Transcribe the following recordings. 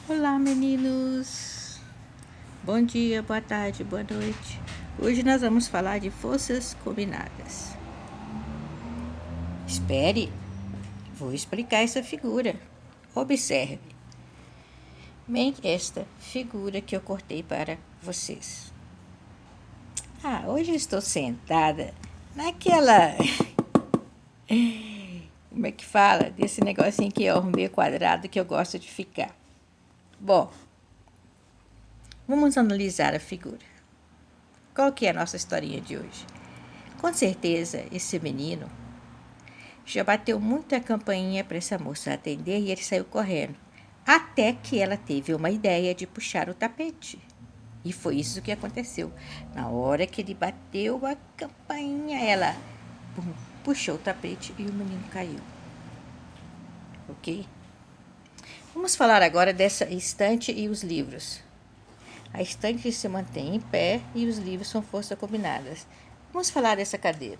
Olá, meninos! Bom dia, boa tarde, boa noite. Hoje nós vamos falar de forças combinadas. Espere, vou explicar essa figura. Observe bem esta figura que eu cortei para vocês. Hoje eu estou sentada naquela... Como é que fala? Desse negocinho que é o meio quadrado que eu gosto de ficar. Bom, vamos analisar a figura. Qual que é a nossa historinha de hoje? Com certeza, esse menino já bateu muito a campainha para essa moça atender e ele saiu correndo. Até que ela teve uma ideia de puxar o tapete. E foi isso que aconteceu. Na hora que ele bateu a campainha, ela puxou o tapete e o menino caiu. Ok? Vamos falar agora dessa estante e os livros. A estante se mantém em pé e os livros são forças combinadas. Vamos falar dessa cadeira.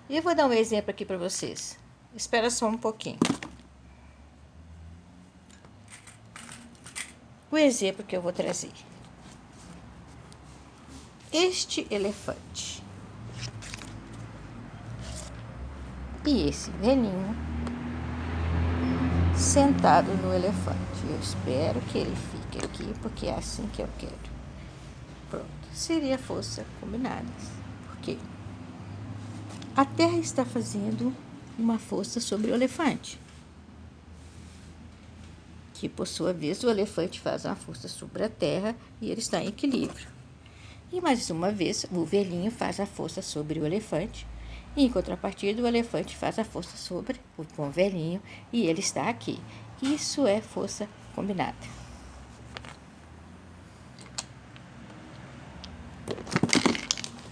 E eu vou dar um exemplo aqui para vocês. Espera só um pouquinho. O exemplo que eu vou trazer. Este elefante. E esse velhinho sentado no elefante. Eu espero que ele fique aqui, porque é assim que eu quero. Pronto. Seria força combinadas. Por quê? A Terra está fazendo uma força sobre o elefante. Que, por sua vez, o elefante faz uma força sobre a Terra e ele está em equilíbrio. E, mais uma vez, o velhinho faz a força sobre o elefante. E, em contrapartida, o elefante faz a força sobre o bom velhinho e ele está aqui. Isso é força combinada.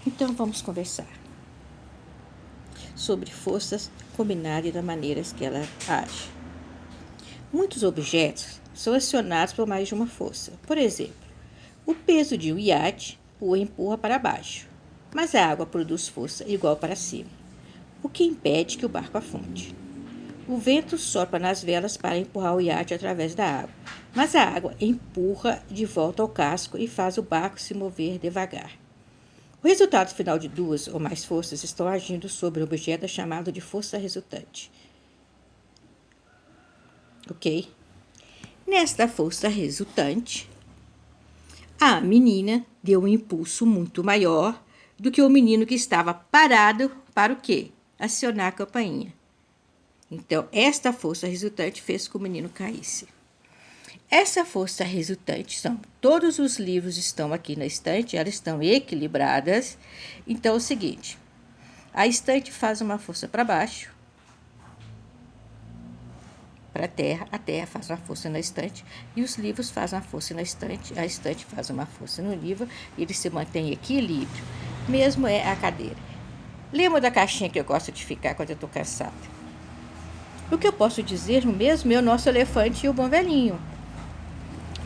Então, vamos conversar sobre forças combinadas e das maneiras que ela age. Muitos objetos são acionados por mais de uma força. Por exemplo, o peso de um iate o empurra para baixo, mas a água produz força igual para cima, o que impede que o barco afunde. O vento sopra nas velas para empurrar o iate através da água, mas a água empurra de volta ao casco e faz o barco se mover devagar. O resultado final de duas ou mais forças estão agindo sobre o objeto é chamado de força resultante. Ok? Nesta força resultante, a menina deu um impulso muito maior do que o menino que estava parado para o quê? Acionar a campainha. Então, esta força resultante fez com que o menino caísse. Essa força resultante todos os livros estão aqui na estante, elas estão equilibradas. Então, é o seguinte, a estante faz uma força para baixo, para a terra faz uma força na estante e os livros fazem uma força na estante, a estante faz uma força no livro e ele se mantém em equilíbrio. Mesmo é a cadeira. Lembra da caixinha que eu gosto de ficar quando eu estou cansada? O que eu posso dizer mesmo é o nosso elefante e o bom velhinho.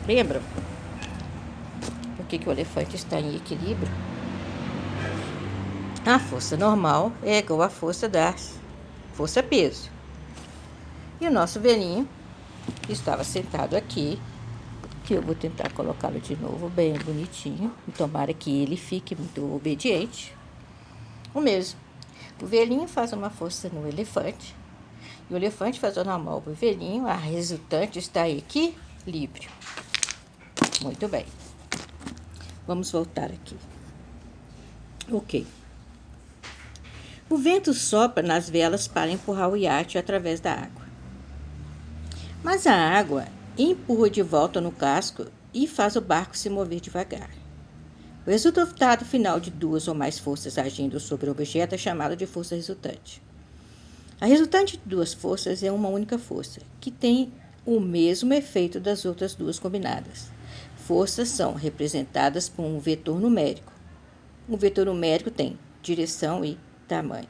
Lembram? Por que o elefante está em equilíbrio? A força normal é igual à força da força peso. E o nosso velhinho estava sentado aqui, que eu vou tentar colocá-lo de novo bem bonitinho, e tomara que ele fique muito obediente. O mesmo. O velhinho faz uma força no elefante, e o elefante faz o normal para o velhinho, a resultante está em equilíbrio. Muito bem. Vamos voltar aqui. Ok. O vento sopra nas velas para empurrar o iate através da água. Mas a água empurra de volta no casco e faz o barco se mover devagar. O resultado final de duas ou mais forças agindo sobre o objeto é chamado de força resultante. A resultante de duas forças é uma única força, que tem o mesmo efeito das outras duas combinadas. Forças são representadas por um vetor numérico. O vetor numérico tem direção e tamanho.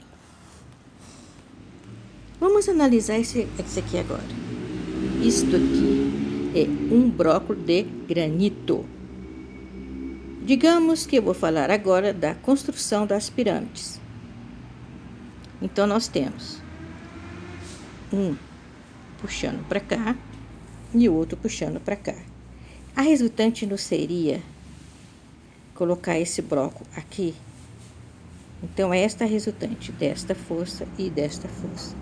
Vamos analisar esse aqui agora. Isto aqui é um bloco de granito. Digamos que eu vou falar agora da construção das pirâmides. Então, nós temos um puxando para cá e o outro puxando para cá. A resultante não seria colocar esse bloco aqui? Então, esta é a resultante desta força e desta força.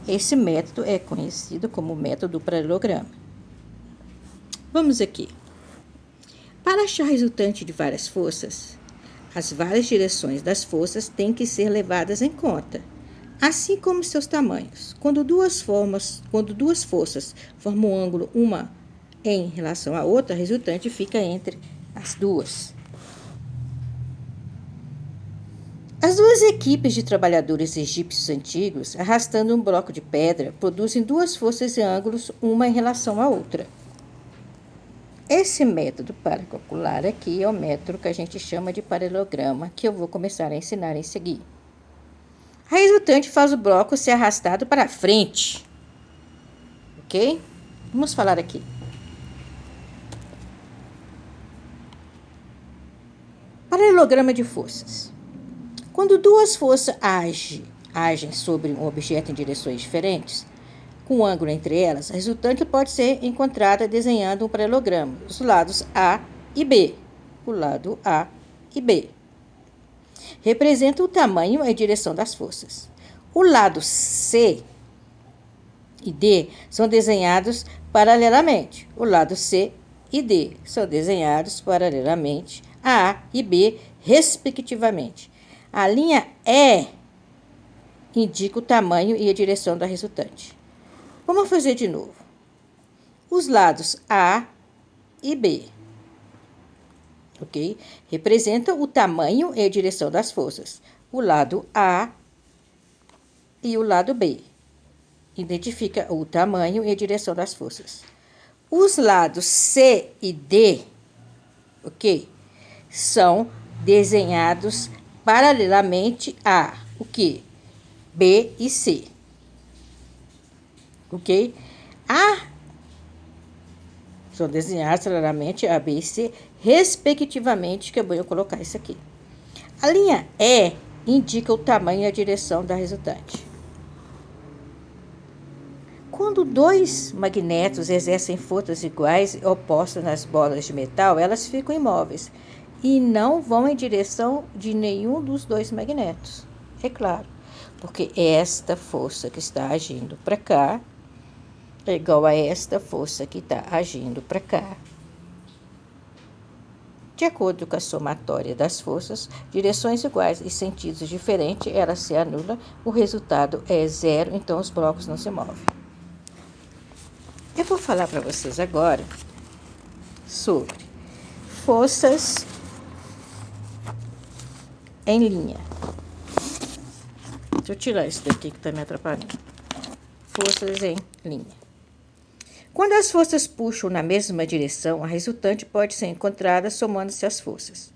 Esse método é conhecido como método do paralelogramo. Vamos aqui. Para achar a resultante de várias forças, as várias direções das forças têm que ser levadas em conta, assim como seus tamanhos. Quando duas forças formam um ângulo, uma em relação à outra, a resultante fica entre as duas. As duas equipes de trabalhadores egípcios antigos, arrastando um bloco de pedra, produzem duas forças em ângulos, uma em relação à outra. Esse método para calcular aqui é o método que a gente chama de paralelograma, que eu vou começar a ensinar em seguida. A resultante faz o bloco ser arrastado para frente. Ok? Vamos falar aqui. Paralelograma de forças. Quando duas forças agem sobre um objeto em direções diferentes, com um ângulo entre elas, a resultante pode ser encontrada desenhando um paralelograma, os lados A e B. O lado A e B representa o tamanho e a direção das forças. O lado C e D são desenhados paralelamente. O lado C e D são desenhados paralelamente a A e B, respectivamente. A linha E indica o tamanho e a direção da resultante. Vamos fazer de novo. Os lados A e B, ok? Representam o tamanho e a direção das forças. O lado A e o lado B identifica o tamanho e a direção das forças. Os lados C e D, ok? São desenhados paralelamente a o quê? B e C. Ok? São desenhados paralelamente a B e C, respectivamente, que eu vou colocar isso aqui. A linha E indica o tamanho e a direção da resultante. Quando dois magnetos exercem forças iguais e opostas nas bolas de metal, elas ficam imóveis e não vão em direção de nenhum dos dois magnetos. É claro, porque esta força que está agindo para cá é igual a esta força que está agindo para cá. De acordo com a somatória das forças, direções iguais e sentidos diferentes, ela se anula, o resultado é zero, então os blocos não se movem. Eu vou falar para vocês agora sobre forças em linha. Deixa eu tirar isso daqui que está me atrapalhando. Forças em linha. Quando as forças puxam na mesma direção, a resultante pode ser encontrada somando-se as forças.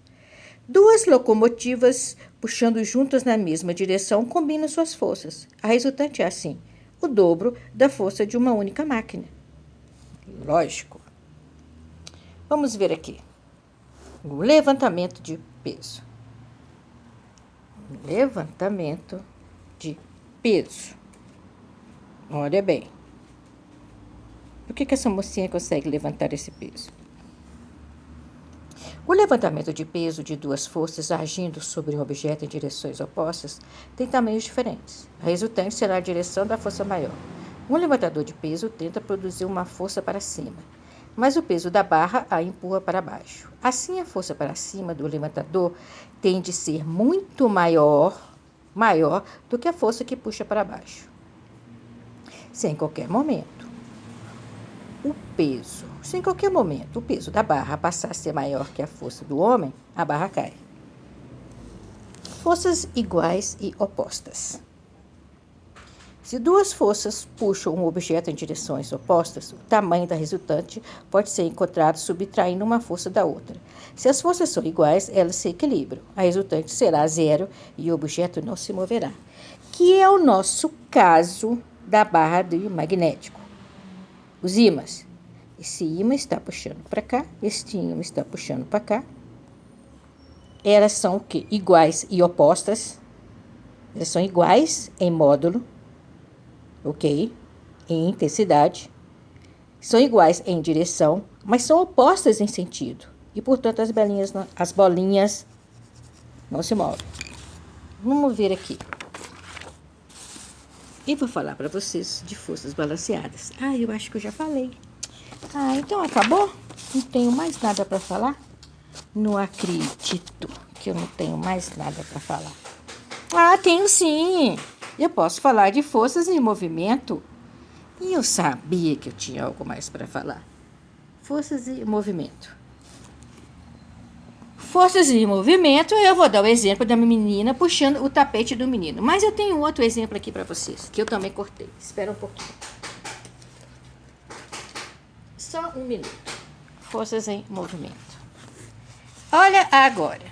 Duas locomotivas puxando juntas na mesma direção combinam suas forças. A resultante é assim, o dobro da força de uma única máquina. Lógico. Vamos ver aqui. O levantamento de peso. Levantamento de peso. Olha bem. Por que essa mocinha consegue levantar esse peso? O levantamento de peso de duas forças agindo sobre um objeto em direções opostas tem tamanhos diferentes. A resultante será a direção da força maior. Um levantador de peso tenta produzir uma força para cima, mas o peso da barra a empurra para baixo. Assim, a força para cima do levantador tende a ser muito maior do que a força que puxa para baixo. Se em qualquer momento o peso da barra passar a ser maior que a força do homem, a barra cai. Forças iguais e opostas. Se duas forças puxam um objeto em direções opostas, o tamanho da resultante pode ser encontrado subtraindo uma força da outra. Se as forças são iguais, elas se equilibram. A resultante será zero e o objeto não se moverá, que é o nosso caso da barra do magnético. Os ímãs. Esse ímã está puxando para cá, este ímã está puxando para cá. Elas são o quê? Iguais e opostas. Elas são iguais em módulo, ok? Em intensidade. São iguais em direção, mas são opostas em sentido. E, portanto, as bolinhas não se movem. Vamos ver aqui. E vou falar para vocês de forças balanceadas. Eu acho que eu já falei. Então acabou? Não tenho mais nada para falar? Não acredito que eu não tenho mais nada para falar. Tenho sim. Eu posso falar de forças em movimento. E eu sabia que eu tinha algo mais para falar. Forças em movimento. Forças em movimento, eu vou dar o exemplo da menina puxando o tapete do menino. Mas eu tenho outro exemplo aqui para vocês, que eu também cortei. Espera um pouquinho. Só um minuto. Forças em movimento. Olha agora.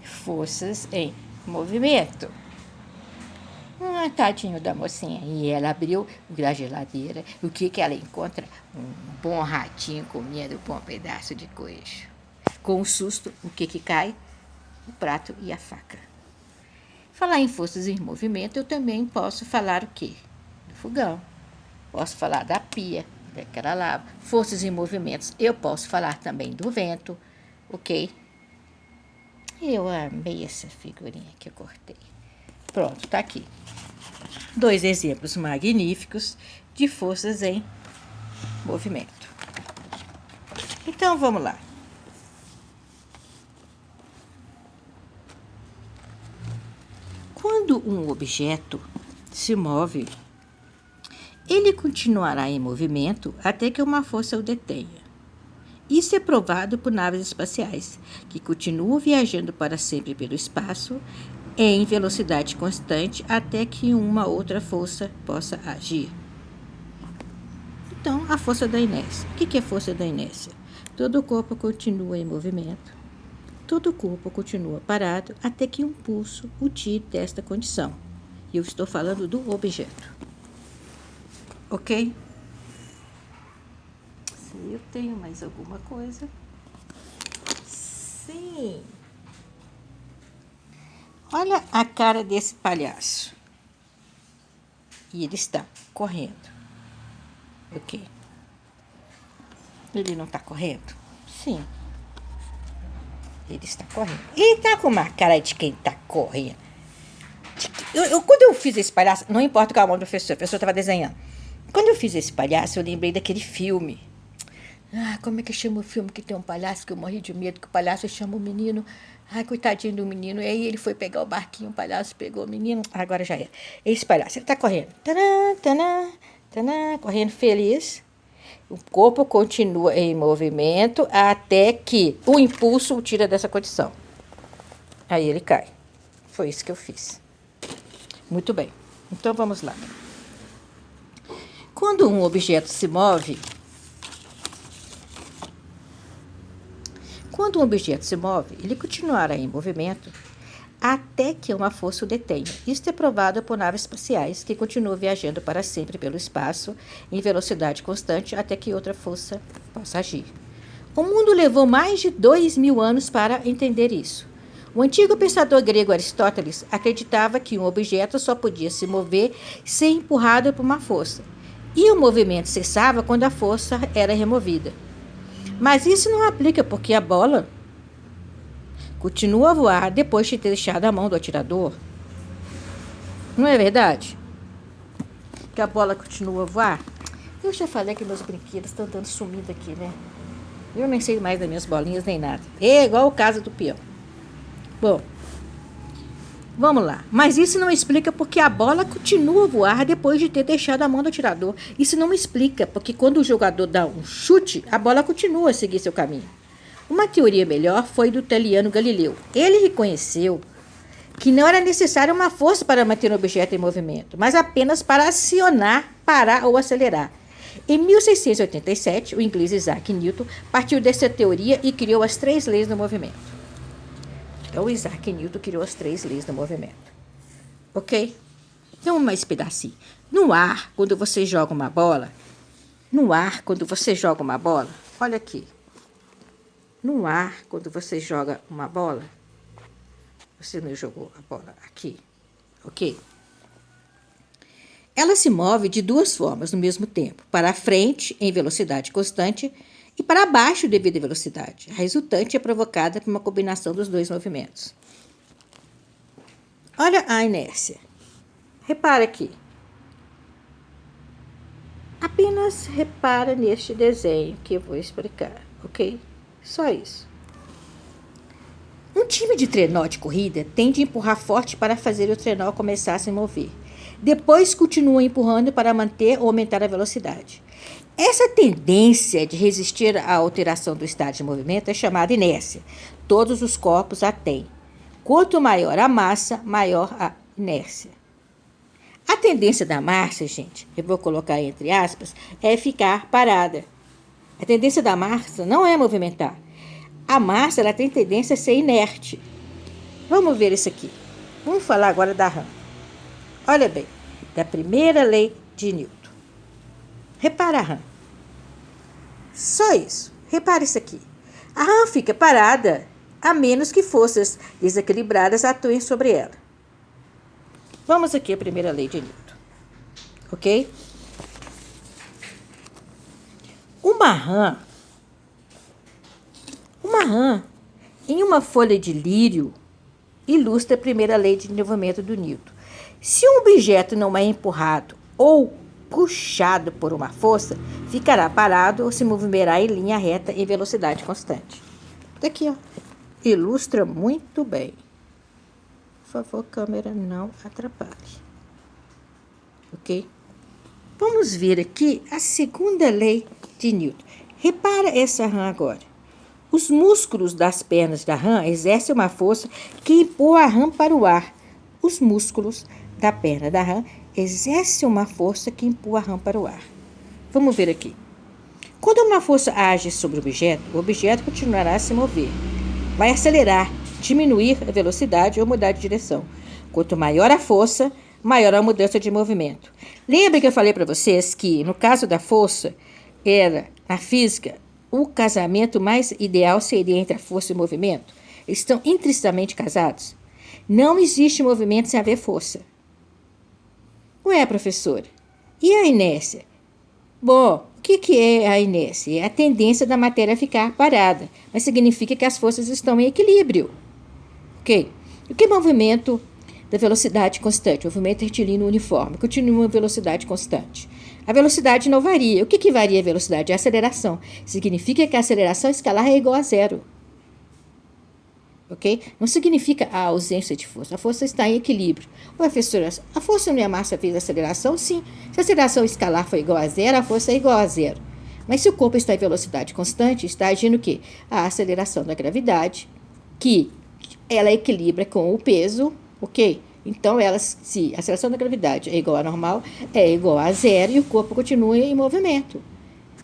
Forças em movimento. Tadinho da mocinha. E ela abriu a geladeira. O que ela encontra? Um bom ratinho comendo um bom pedaço de queijo. Com um susto, o que cai? O prato e a faca. Falar em forças em movimento, eu também posso falar o quê? Do fogão. Posso falar da pia, daquela lava. Forças em movimentos, eu posso falar também do vento, ok? Eu amei essa figurinha que eu cortei. Pronto, tá aqui. 2 exemplos magníficos de forças em movimento. Então, vamos lá. Quando um objeto se move, ele continuará em movimento até que uma força o detenha. Isso é provado por naves espaciais, que continuam viajando para sempre pelo espaço em velocidade constante até que uma outra força possa agir. Então, a força da inércia. O que é força da inércia? Todo o corpo continua em movimento. Todo o corpo continua parado até que um pulso o tire desta condição. E eu estou falando do objeto. Ok? Se eu tenho mais alguma coisa. Sim. Olha a cara desse palhaço. E ele está correndo. Ok? Ele não está correndo? Sim. Ele está correndo. E está com uma cara de quem está correndo. Quando eu fiz esse palhaço, não importa qual é o nome do professor, o professor estava desenhando. Quando eu fiz esse palhaço, eu lembrei daquele filme. Como é que chama o filme que tem um palhaço que eu morri de medo, que o palhaço chama o menino. Coitadinho do menino. E aí ele foi pegar o barquinho, o palhaço pegou o menino. Agora já é. Esse palhaço, ele tá correndo. Tanã, tanã, tanã, correndo feliz. O corpo continua em movimento até que o impulso o tira dessa condição. Aí ele cai. Foi isso que eu fiz. Muito bem. Então vamos lá. Quando um objeto se move, ele continuará em movimento até que uma força o detenha. Isto é provado por naves espaciais que continuam viajando para sempre pelo espaço em velocidade constante até que outra força possa agir. O mundo levou mais de 2.000 anos para entender isso. O antigo pensador grego Aristóteles acreditava que um objeto só podia se mover se empurrado por uma força, e o movimento cessava quando a força era removida. Mas isso não aplica porque a bola continua a voar depois de ter deixado a mão do atirador. Não é verdade? Que a bola continua a voar? Eu já falei que meus brinquedos estão dando sumido aqui, né? Eu nem sei mais das minhas bolinhas nem nada. É igual o caso do peão. Bom, vamos lá. Mas isso não explica porque a bola continua a voar depois de ter deixado a mão do atirador. Isso não explica porque quando o jogador dá um chute, a bola continua a seguir seu caminho. Uma teoria melhor foi do italiano Galileu. Ele reconheceu que não era necessária uma força para manter um objeto em movimento, mas apenas para acionar, parar ou acelerar. Em 1687, o inglês Isaac Newton partiu dessa teoria e criou as 3 leis do movimento. Então, o Isaac Newton criou as 3 leis do movimento. Ok? Então, mais pedacinho. No ar, quando você joga uma bola, olha aqui. No ar, quando você joga uma bola, você não jogou a bola aqui, ok? Ela se move de duas formas no mesmo tempo, para a frente, em velocidade constante, e para baixo devido à velocidade. A resultante é provocada por uma combinação dos dois movimentos. Olha a inércia. Repara aqui. Apenas repara neste desenho que eu vou explicar, ok? Só isso. Um time de trenó de corrida tende a empurrar forte para fazer o trenó começar a se mover. Depois continua empurrando para manter ou aumentar a velocidade. Essa tendência de resistir à alteração do estado de movimento é chamada inércia. Todos os corpos a têm. Quanto maior a massa, maior a inércia. A tendência da massa, gente, eu vou colocar entre aspas, é ficar parada. A tendência da massa não é movimentar. A massa ela tem tendência a ser inerte. Vamos ver isso aqui. Vamos falar agora da rã. Olha bem, da primeira lei de Newton. Repara a rã. Só isso. Repara isso aqui. A rã fica parada a menos que forças desequilibradas atuem sobre ela. Vamos aqui à primeira lei de Newton. Ok? Uma rã, em uma folha de lírio, ilustra a primeira lei de movimento do Newton. Se um objeto não é empurrado ou puxado por uma força, ficará parado ou se moverá em linha reta em velocidade constante. Daqui, ó. Ilustra muito bem. Por favor, câmera, não atrapalhe. Ok? Vamos ver aqui a segunda lei de Newton. Repara essa rã agora. Os músculos das pernas da rã exercem uma força que empurra a rã para o ar. Os músculos da perna da rã exercem uma força que empurra a rã para o ar. Vamos ver aqui. Quando uma força age sobre o objeto continuará a se mover. Vai acelerar, diminuir a velocidade ou mudar de direção. Quanto maior a força, maior a mudança de movimento. Lembra que eu falei para vocês que, no caso da força, na física, o casamento mais ideal seria entre a força e o movimento? Eles estão intrinsecamente casados. Não existe movimento sem haver força. Ué, professora, e a inércia? Bom, o que é a inércia? É a tendência da matéria a ficar parada, mas significa que as forças estão em equilíbrio. Ok? O que é movimento da velocidade constante? Movimento retilíneo uniforme, continua em velocidade constante. A velocidade não varia. O que varia a velocidade? É a aceleração. Significa que a aceleração escalar é igual a zero. Ok? Não significa a ausência de força. A força está em equilíbrio. Professora, a força não é a massa vezes a aceleração? Sim. Se a aceleração escalar for igual a zero, a força é igual a zero. Mas se o corpo está em velocidade constante, está agindo o quê? A aceleração da gravidade, que ela equilibra com o peso, ok? Então, se a aceleração da gravidade é igual a normal, é igual a zero e o corpo continua em movimento.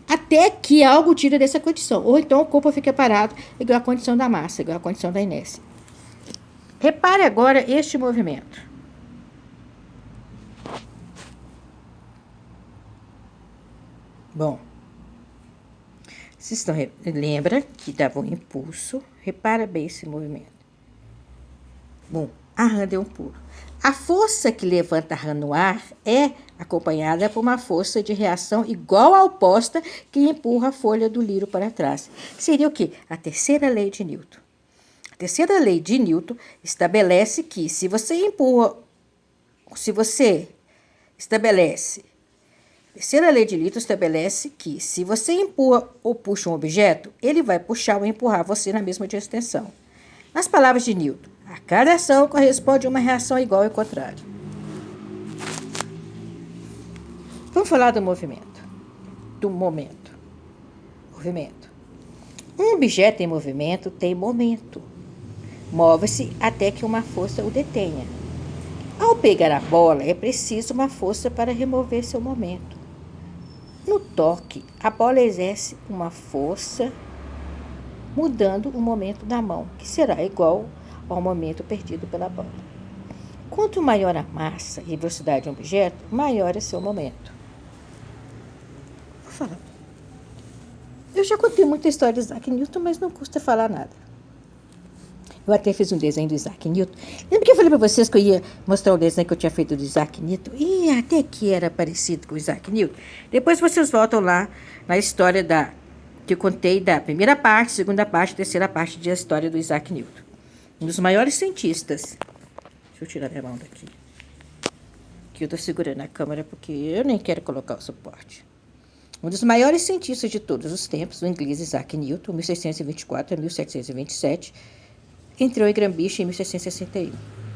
Até que algo tira dessa condição. Ou então o corpo fica parado, igual a condição da massa, igual a condição da inércia. Repare agora este movimento. Bom, vocês lembra que dava um impulso. Repara bem esse movimento. Bom, a rã deu um pulo. A força que levanta a rã no ar é acompanhada por uma força de reação igual à oposta que empurra a folha do lírio para trás. Seria o quê? A terceira lei de Newton. A terceira lei de Newton estabelece que se você empurra ou puxa um objeto, ele vai puxar ou empurrar você na mesma direção. Nas palavras de Newton, a cada ação corresponde a uma reação igual e contrária. Vamos falar do movimento. Movimento. Um objeto em movimento tem momento. Move-se até que uma força o detenha. Ao pegar a bola, é preciso uma força para remover seu momento. No toque, a bola exerce uma força mudando o momento da mão, que será igual ao momento perdido pela bola. Quanto maior a massa e velocidade de um objeto, maior é seu momento. Vou falar. Eu já contei muita história de Isaac Newton, mas não custa falar nada. Eu até fiz um desenho do Isaac Newton. Lembra que eu falei para vocês que eu ia mostrar o desenho que eu tinha feito do Isaac Newton? E até que era parecido com o Isaac Newton. Depois vocês voltam lá na história que eu contei da primeira parte, segunda parte, terceira parte da história do Isaac Newton. Um dos maiores cientistas. Deixa eu tirar minha mão daqui. Que eu estou segurando a câmera porque eu nem quero colocar o suporte. Um dos maiores cientistas de todos os tempos, o inglês Isaac Newton, 1624 a 1727, entrou em Greenwich em 1661.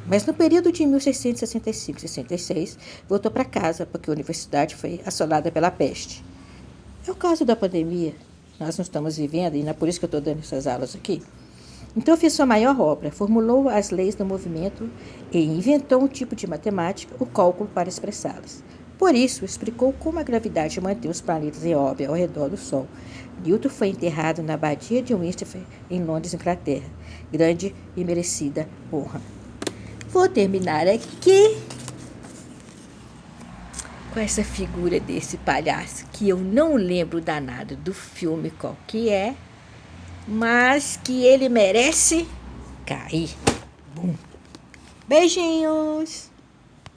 Mas no período de 1665 e 66, voltou para casa porque a universidade foi assolada pela peste. É o caso da pandemia. Nós não estamos vivendo, e não é por isso que eu estou dando essas aulas aqui. Então fez sua maior obra, formulou as leis do movimento e inventou um tipo de matemática, o cálculo para expressá-las. Por isso, explicou como a gravidade mantém os planetas em órbita ao redor do Sol. Newton foi enterrado na abadia de Winchester, em Londres, Inglaterra. Grande e merecida honra. Vou terminar aqui com essa figura desse palhaço, que eu não lembro danado do filme qual que é, mas que ele merece cair. Bum. Beijinhos!